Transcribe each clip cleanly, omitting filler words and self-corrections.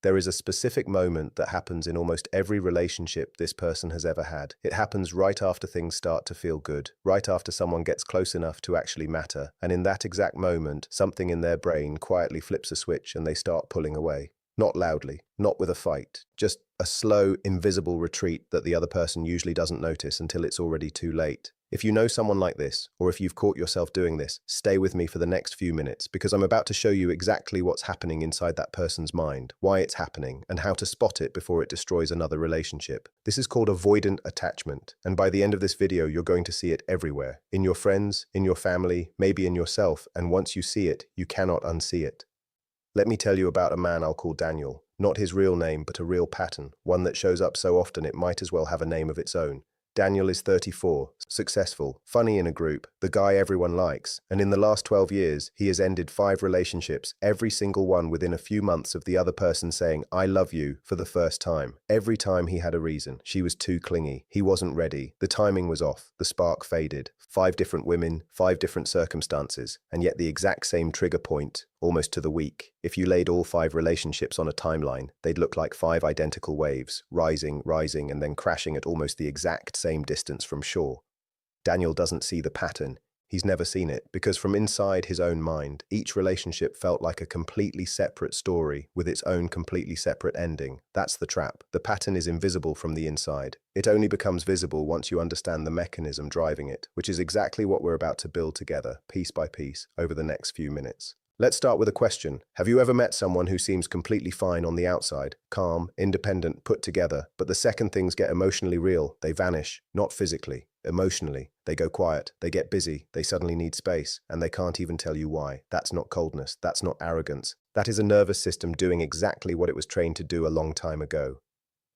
There is a specific moment that happens in almost every relationship this person has ever had. It happens right after things start to feel good, right after someone gets close enough to actually matter, and in that exact moment, something in their brain quietly flips a switch and they start pulling away. Not loudly, not with a fight, just a slow, invisible retreat that the other person usually doesn't notice until it's already too late. If you know someone like this, or if you've caught yourself doing this, stay with me for the next few minutes because I'm about to show you exactly what's happening inside that person's mind, why it's happening, and how to spot it before it destroys another relationship. This is called avoidant attachment, and by the end of this video, you're going to see it everywhere. In your friends, in your family, maybe in yourself, and once you see it, you cannot unsee it. Let me tell you about a man I'll call Daniel. Not his real name, but a real pattern, one that shows up so often it might as well have a name of its own. Daniel is 34, successful, funny in a group, the guy everyone likes, and in the last 12 years, he has ended 5 relationships, every single one within a few months of the other person saying, "I love you," for the first time. Every time he had a reason. She was too clingy. He wasn't ready. The timing was off. The spark faded. 5 different women, 5 different circumstances, and yet the exact same trigger point, almost to the week. If you laid all 5 relationships on a timeline, they'd look like 5 identical waves, rising, and then crashing at almost the exact same distance from shore. Daniel doesn't see the pattern. He's never seen it, because from inside his own mind, each relationship felt like a completely separate story with its own completely separate ending. That's the trap. The pattern is invisible from the inside. It only becomes visible once you understand the mechanism driving it, which is exactly what we're about to build together, piece by piece, over the next few minutes. Let's start with a question. Have you ever met someone who seems completely fine on the outside, calm, independent, put together, but the second things get emotionally real, they vanish, not physically, emotionally. They go quiet, they get busy, they suddenly need space, and they can't even tell you why. That's not coldness, that's not arrogance. That is a nervous system doing exactly what it was trained to do a long time ago.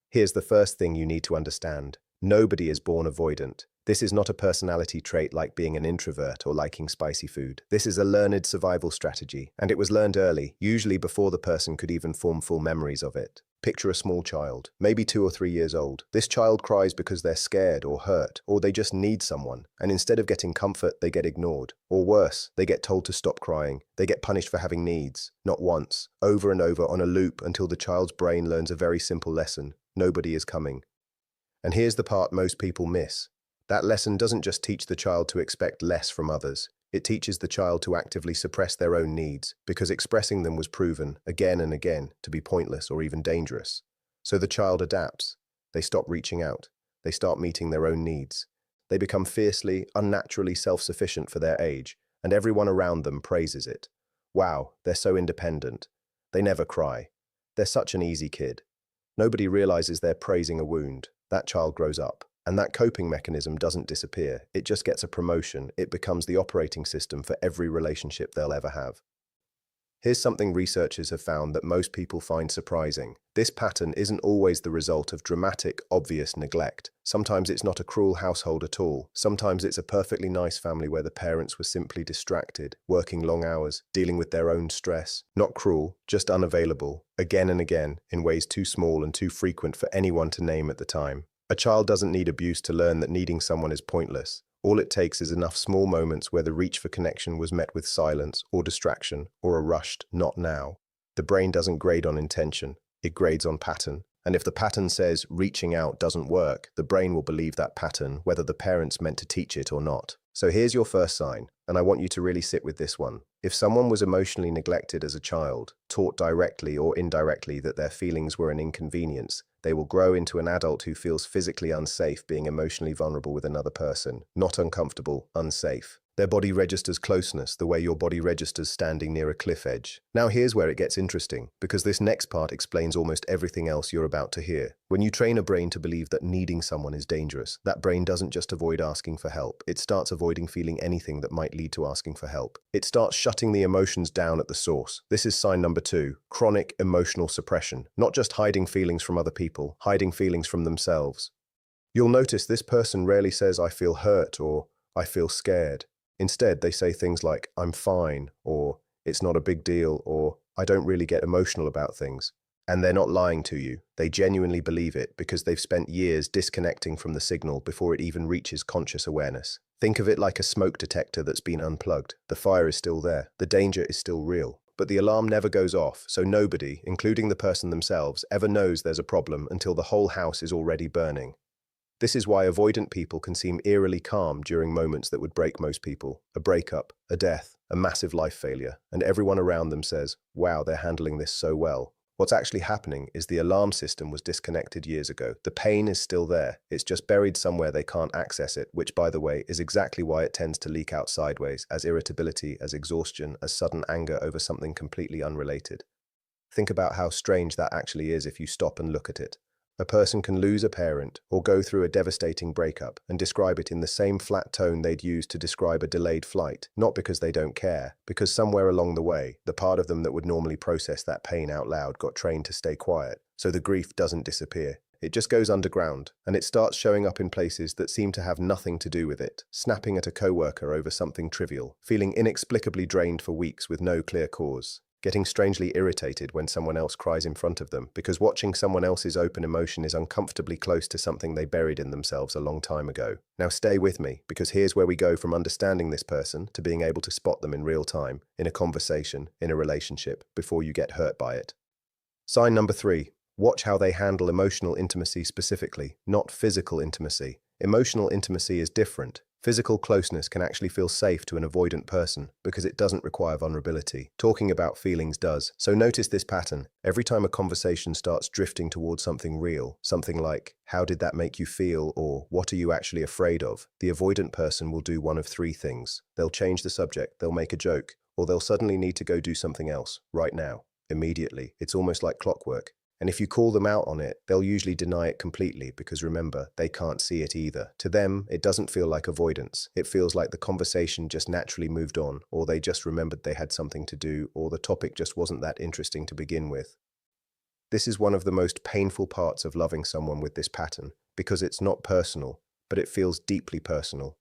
Here's the first thing you need to understand. Nobody is born avoidant. This is not a personality trait like being an introvert or liking spicy food. This is a learned survival strategy, and it was learned early, usually before the person could even form full memories of it. Picture a small child, maybe 2 or 3 years old. This child cries because they're scared or hurt, or they just need someone, and instead of getting comfort, they get ignored. Or worse, they get told to stop crying. They get punished for having needs, not once, over and over on a loop until the child's brain learns a very simple lesson. Nobody is coming. And here's the part most people miss. That lesson doesn't just teach the child to expect less from others. It teaches the child to actively suppress their own needs, because expressing them was proven, again and again, to be pointless or even dangerous. So the child adapts. They stop reaching out. They start meeting their own needs. They become fiercely, unnaturally self-sufficient for their age, and everyone around them praises it. Wow, they're so independent. They never cry. They're such an easy kid. Nobody realizes they're praising a wound. That child grows up. And that coping mechanism doesn't disappear. It just gets a promotion. It becomes the operating system for every relationship they'll ever have. Here's something researchers have found that most people find surprising. This pattern isn't always the result of dramatic, obvious neglect. Sometimes it's not a cruel household at all. Sometimes it's a perfectly nice family where the parents were simply distracted, working long hours, dealing with their own stress. Not cruel, just unavailable, again and again, in ways too small and too frequent for anyone to name at the time. A child doesn't need abuse to learn that needing someone is pointless. All it takes is enough small moments where the reach for connection was met with silence or distraction or a rushed, "not now." The brain doesn't grade on intention, it grades on pattern. And if the pattern says reaching out doesn't work, the brain will believe that pattern, whether the parents meant to teach it or not. So here's your first sign, and I want you to really sit with this one. If someone was emotionally neglected as a child, taught directly or indirectly that their feelings were an inconvenience, they will grow into an adult who feels physically unsafe being emotionally vulnerable with another person. Not uncomfortable, unsafe. Their body registers closeness the way your body registers standing near a cliff edge. Now here's where it gets interesting, because this next part explains almost everything else you're about to hear. When you train a brain to believe that needing someone is dangerous, that brain doesn't just avoid asking for help. It starts avoiding feeling anything that might lead to asking for help. It starts shutting the emotions down at the source. This is sign number 2, chronic emotional suppression. Not just hiding feelings from other people, hiding feelings from themselves. You'll notice this person rarely says, "I feel hurt," or "I feel scared." Instead, they say things like, "I'm fine," or "It's not a big deal," or "I don't really get emotional about things." And they're not lying to you. They genuinely believe it because they've spent years disconnecting from the signal before it even reaches conscious awareness. Think of it like a smoke detector that's been unplugged. The fire is still there. The danger is still real. but the alarm never goes off, so nobody, including the person themselves, ever knows there's a problem until the whole house is already burning. This is why avoidant people can seem eerily calm during moments that would break most people. A breakup, a death, a massive life failure, and everyone around them says, wow, they're handling this so well. What's actually happening is the alarm system was disconnected years ago. The pain is still there. It's just buried somewhere they can't access it, which, by the way, is exactly why it tends to leak out sideways, as irritability, as exhaustion, as sudden anger over something completely unrelated. Think about how strange that actually is if you stop and look at it. A person can lose a parent or go through a devastating breakup and describe it in the same flat tone they'd use to describe a delayed flight, not because they don't care, because somewhere along the way, the part of them that would normally process that pain out loud got trained to stay quiet, so the grief doesn't disappear. It just goes underground, and it starts showing up in places that seem to have nothing to do with it, snapping at a coworker over something trivial, feeling inexplicably drained for weeks with no clear cause, getting strangely irritated when someone else cries in front of them, because watching someone else's open emotion is uncomfortably close to something they buried in themselves a long time ago. Now stay with me, because here's where we go from understanding this person to being able to spot them in real time, in a conversation, in a relationship, before you get hurt by it. Sign number 3. Watch how they handle emotional intimacy specifically, not physical intimacy. Emotional intimacy is different. Physical closeness can actually feel safe to an avoidant person because it doesn't require vulnerability. Talking about feelings does. So notice this pattern. Every time a conversation starts drifting towards something real, something like, how did that make you feel? Or what are you actually afraid of? The avoidant person will do one of 3 things. They'll change the subject, they'll make a joke, or they'll suddenly need to go do something else, right now, immediately. It's almost like clockwork. And if you call them out on it, they'll usually deny it completely because remember, they can't see it either. To them, it doesn't feel like avoidance. It feels like the conversation just naturally moved on, or they just remembered they had something to do, or the topic just wasn't that interesting to begin with. This is one of the most painful parts of loving someone with this pattern, because it's not personal, but it feels deeply personal.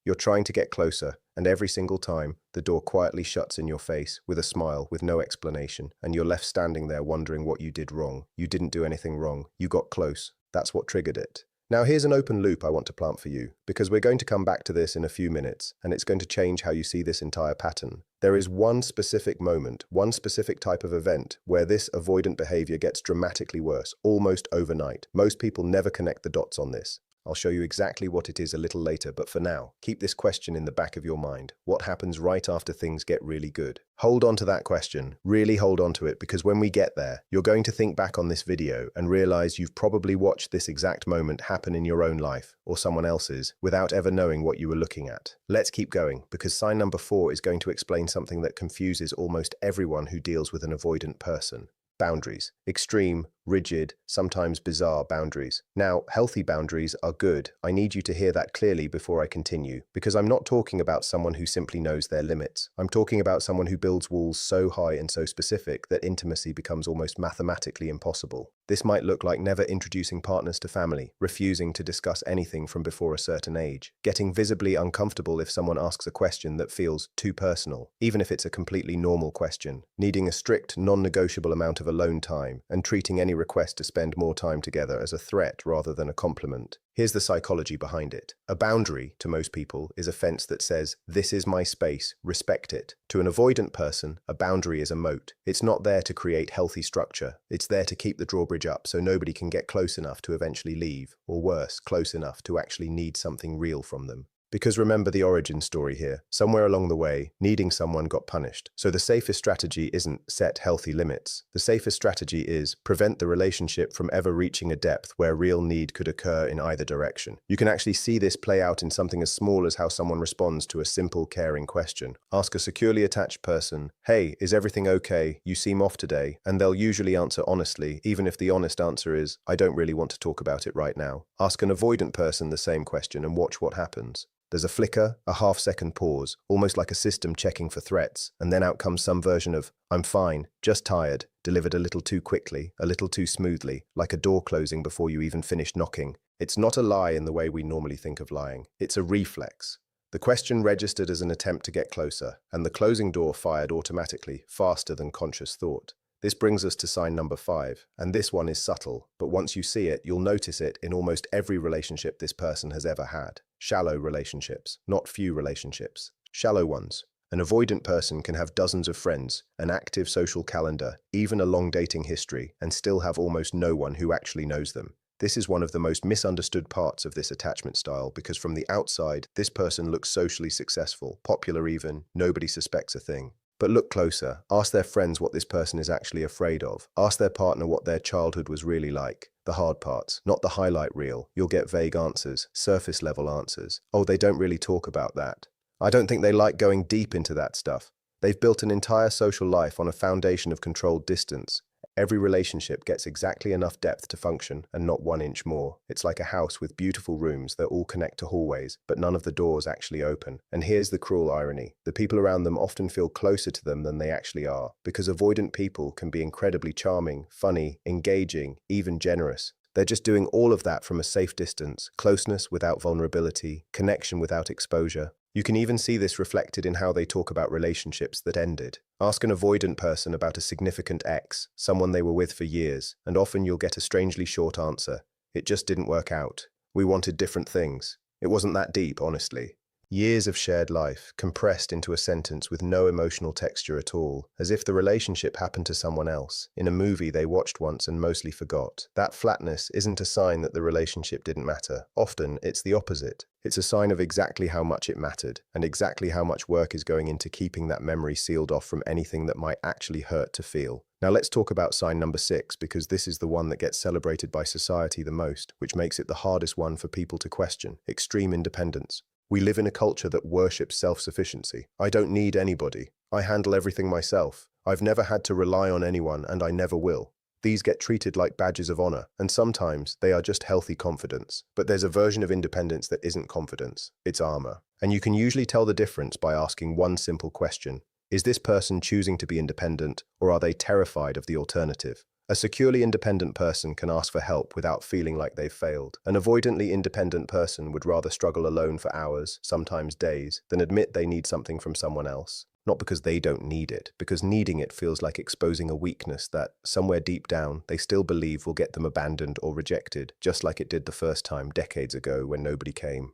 You're trying to get closer, and every single time, the door quietly shuts in your face with a smile, with no explanation, and you're left standing there wondering what you did wrong. You didn't do anything wrong. You got close. That's what triggered it. Now here's an open loop I want to plant for you, because we're going to come back to this in a few minutes, and it's going to change how you see this entire pattern. There is one specific moment, one specific type of event, where this avoidant behavior gets dramatically worse, almost overnight. Most people never connect the dots on this. I'll show you exactly what it is a little later, but for now, keep this question in the back of your mind. What happens right after things get really good? Hold on to that question. Really hold on to it, because when we get there, you're going to think back on this video and realize you've probably watched this exact moment happen in your own life or someone else's without ever knowing what you were looking at. Let's keep going, because sign number 4 is going to explain something that confuses almost everyone who deals with an avoidant person. Boundaries. Extreme, rigid, sometimes bizarre boundaries. Now, healthy boundaries are good. I need you to hear that clearly before I continue, because I'm not talking about someone who simply knows their limits. I'm talking about someone who builds walls so high and so specific that intimacy becomes almost mathematically impossible. This might look like never introducing partners to family, refusing to discuss anything from before a certain age, getting visibly uncomfortable if someone asks a question that feels too personal, even if it's a completely normal question, needing a strict, non-negotiable amount of alone time, and treating any request to spend more time together as a threat rather than a compliment. Here's the psychology behind it. A boundary, to most people, is a fence that says, this is my space, respect it. To an avoidant person, a boundary is a moat. It's not there to create healthy structure. It's there to keep the drawbridge up so nobody can get close enough to eventually leave, or worse, close enough to actually need something real from them. Because remember the origin story here. Somewhere along the way, needing someone got punished. So the safest strategy isn't set healthy limits. The safest strategy is prevent the relationship from ever reaching a depth where real need could occur in either direction. You can actually see this play out in something as small as how someone responds to a simple, caring question. Ask a securely attached person, hey, is everything okay? You seem off today. And they'll usually answer honestly, even if the honest answer is, I don't really want to talk about it right now. Ask an avoidant person the same question and watch what happens. There's a flicker, a half-second pause, almost like a system checking for threats, and then out comes some version of, I'm fine, just tired, delivered a little too quickly, a little too smoothly, like a door closing before you even finish knocking. It's not a lie in the way we normally think of lying. It's a reflex. The question registered as an attempt to get closer, and the closing door fired automatically, faster than conscious thought. This brings us to sign number 5, and this one is subtle, but once you see it, you'll notice it in almost every relationship this person has ever had. Shallow relationships, not few relationships. Shallow ones. An avoidant person can have dozens of friends, an active social calendar, even a long dating history, and still have almost no one who actually knows them. This is one of the most misunderstood parts of this attachment style because from the outside, this person looks socially successful, popular even, nobody suspects a thing. But look closer. Ask their friends what this person is actually afraid of. Ask their partner what their childhood was really like. The hard parts, not the highlight reel. You'll get vague answers, surface level answers. Oh, they don't really talk about that. I don't think they like going deep into that stuff. They've built an entire social life on a foundation of controlled distance. Every relationship gets exactly enough depth to function and not 1 inch more. It's like a house with beautiful rooms that all connect to hallways, but none of the doors actually open. And here's the cruel irony. The people around them often feel closer to them than they actually are, because avoidant people can be incredibly charming, funny, engaging, even generous. They're just doing all of that from a safe distance, closeness without vulnerability, connection without exposure. You can even see this reflected in how they talk about relationships that ended. Ask an avoidant person about a significant ex, someone they were with for years, and often you'll get a strangely short answer. It just didn't work out. We wanted different things. It wasn't that deep, honestly. Years of shared life, compressed into a sentence with no emotional texture at all, as if the relationship happened to someone else, in a movie they watched once and mostly forgot. That flatness isn't a sign that the relationship didn't matter. Often, it's the opposite. It's a sign of exactly how much it mattered, and exactly how much work is going into keeping that memory sealed off from anything that might actually hurt to feel. Now let's talk about sign number 6, because this is the one that gets celebrated by society the most, which makes it the hardest one for people to question: extreme independence. We live in a culture that worships self-sufficiency. I don't need anybody. I handle everything myself. I've never had to rely on anyone, and I never will. These get treated like badges of honor, and sometimes they are just healthy confidence. But there's a version of independence that isn't confidence, it's armor. And you can usually tell the difference by asking one simple question. Is this person choosing to be independent, or are they terrified of the alternative? A securely independent person can ask for help without feeling like they've failed. An avoidantly independent person would rather struggle alone for hours, sometimes days, than admit they need something from someone else. Not because they don't need it, because needing it feels like exposing a weakness that, somewhere deep down, they still believe will get them abandoned or rejected, just like it did the first time decades ago when nobody came.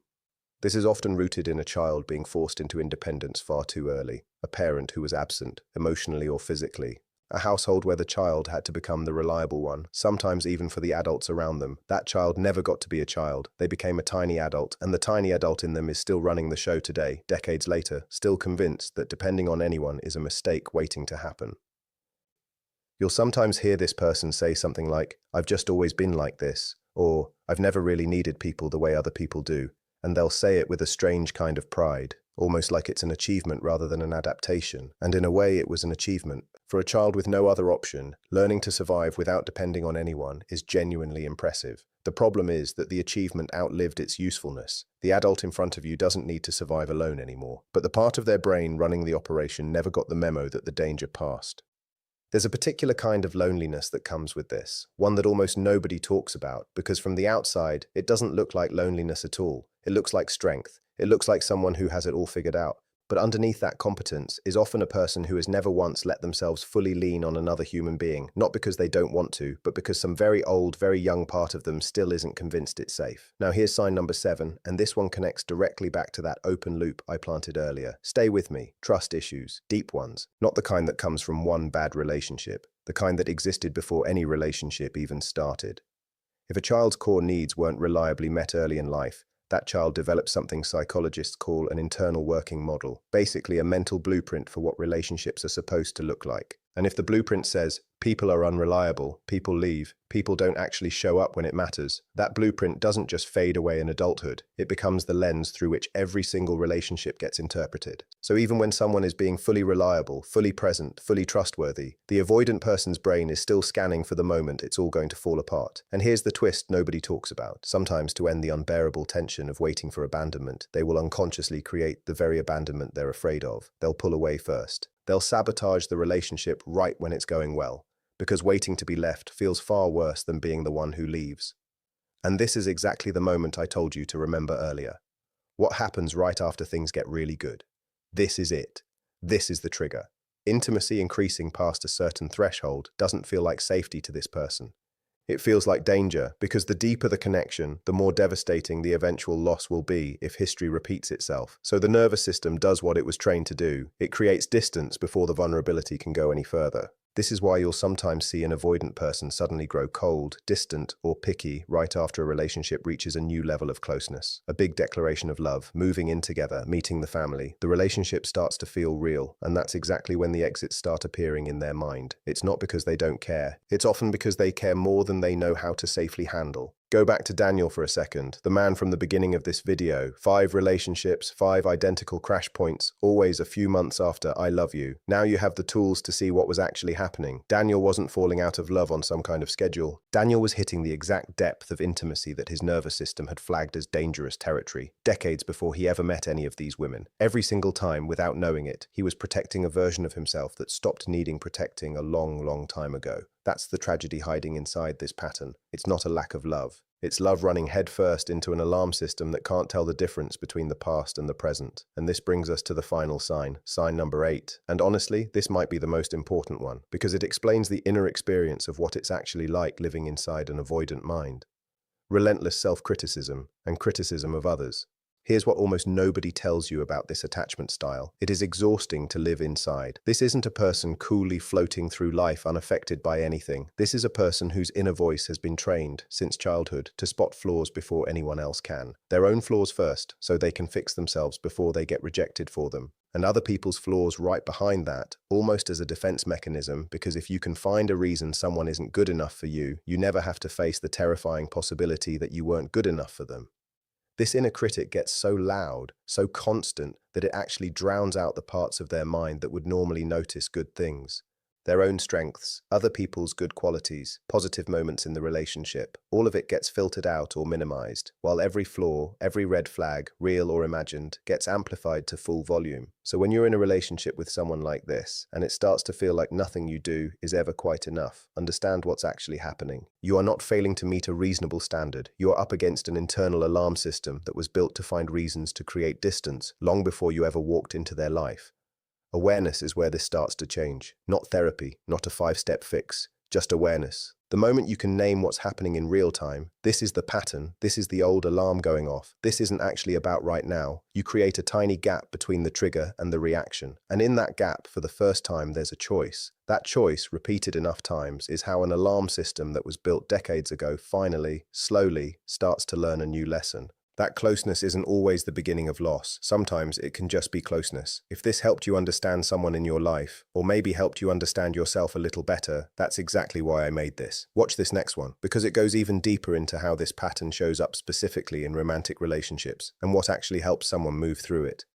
This is often rooted in a child being forced into independence far too early, a parent who was absent, emotionally or physically, a household where the child had to become the reliable one, sometimes even for the adults around them. That child never got to be a child. They became a tiny adult, and the tiny adult in them is still running the show today, decades later, still convinced that depending on anyone is a mistake waiting to happen. You'll sometimes hear this person say something like, "I've just always been like this," or "I've never really needed people the way other people do," and they'll say it with a strange kind of pride, almost like it's an achievement rather than an adaptation. And in a way, it was an achievement. For a child with no other option, learning to survive without depending on anyone is genuinely impressive. The problem is that the achievement outlived its usefulness. The adult in front of you doesn't need to survive alone anymore. But the part of their brain running the operation never got the memo that the danger passed. There's a particular kind of loneliness that comes with this, one that almost nobody talks about, because from the outside, it doesn't look like loneliness at all. It looks like strength. It looks like someone who has it all figured out. But underneath that competence is often a person who has never once let themselves fully lean on another human being, not because they don't want to, but because some very old, very young part of them still isn't convinced it's safe. Now here's sign number 7, and this one connects directly back to that open loop I planted earlier. Stay with me. Trust issues. Deep ones. Not the kind that comes from one bad relationship. The kind that existed before any relationship even started. If a child's core needs weren't reliably met early in life, that child develops something psychologists call an internal working model, basically a mental blueprint for what relationships are supposed to look like. And if the blueprint says, people are unreliable, people leave, people don't actually show up when it matters, that blueprint doesn't just fade away in adulthood, it becomes the lens through which every single relationship gets interpreted. So even when someone is being fully reliable, fully present, fully trustworthy, the avoidant person's brain is still scanning for the moment it's all going to fall apart. And here's the twist nobody talks about. Sometimes to end the unbearable tension of waiting for abandonment, they will unconsciously create the very abandonment they're afraid of. They'll pull away first. They'll sabotage the relationship right when it's going well, because waiting to be left feels far worse than being the one who leaves. And this is exactly the moment I told you to remember earlier. What happens right after things get really good? This is it. This is the trigger. Intimacy increasing past a certain threshold doesn't feel like safety to this person. It feels like danger, because the deeper the connection, the more devastating the eventual loss will be if history repeats itself. So the nervous system does what it was trained to do. It creates distance before the vulnerability can go any further. This is why you'll sometimes see an avoidant person suddenly grow cold, distant, or picky right after a relationship reaches a new level of closeness. A big declaration of love, moving in together, meeting the family. The relationship starts to feel real, and that's exactly when the exits start appearing in their mind. It's not because they don't care. It's often because they care more than they know how to safely handle. Go back to Daniel for a second, the man from the beginning of this video. 5 relationships, 5 identical crash points, always a few months after I love you. Now you have the tools to see what was actually happening. Daniel wasn't falling out of love on some kind of schedule. Daniel was hitting the exact depth of intimacy that his nervous system had flagged as dangerous territory, decades before he ever met any of these women. Every single time, without knowing it, he was protecting a version of himself that stopped needing protecting a long, long time ago. That's the tragedy hiding inside this pattern. It's not a lack of love. It's love running headfirst into an alarm system that can't tell the difference between the past and the present. And this brings us to the final sign, sign number 8. And honestly, this might be the most important one, because it explains the inner experience of what it's actually like living inside an avoidant mind. Relentless self-criticism and criticism of others. Here's what almost nobody tells you about this attachment style. It is exhausting to live inside. This isn't a person coolly floating through life unaffected by anything. This is a person whose inner voice has been trained, since childhood, to spot flaws before anyone else can. Their own flaws first, so they can fix themselves before they get rejected for them. And other people's flaws right behind that, almost as a defense mechanism, because if you can find a reason someone isn't good enough for you, you never have to face the terrifying possibility that you weren't good enough for them. This inner critic gets so loud, so constant, that it actually drowns out the parts of their mind that would normally notice good things. Their own strengths, other people's good qualities, positive moments in the relationship. All of it gets filtered out or minimized, while every flaw, every red flag, real or imagined, gets amplified to full volume. So when you're in a relationship with someone like this, and it starts to feel like nothing you do is ever quite enough, understand what's actually happening. You are not failing to meet a reasonable standard. You are up against an internal alarm system that was built to find reasons to create distance long before you ever walked into their life. Awareness is where this starts to change. Not therapy, not a 5-step fix, just awareness. The moment you can name what's happening in real time, this is the pattern, this is the old alarm going off, this isn't actually about right now, you create a tiny gap between the trigger and the reaction. And in that gap, for the first time, there's a choice. That choice, repeated enough times, is how an alarm system that was built decades ago finally, slowly, starts to learn a new lesson. That closeness isn't always the beginning of loss. Sometimes it can just be closeness. If this helped you understand someone in your life, or maybe helped you understand yourself a little better, that's exactly why I made this. Watch this next one, because it goes even deeper into how this pattern shows up specifically in romantic relationships, and what actually helps someone move through it.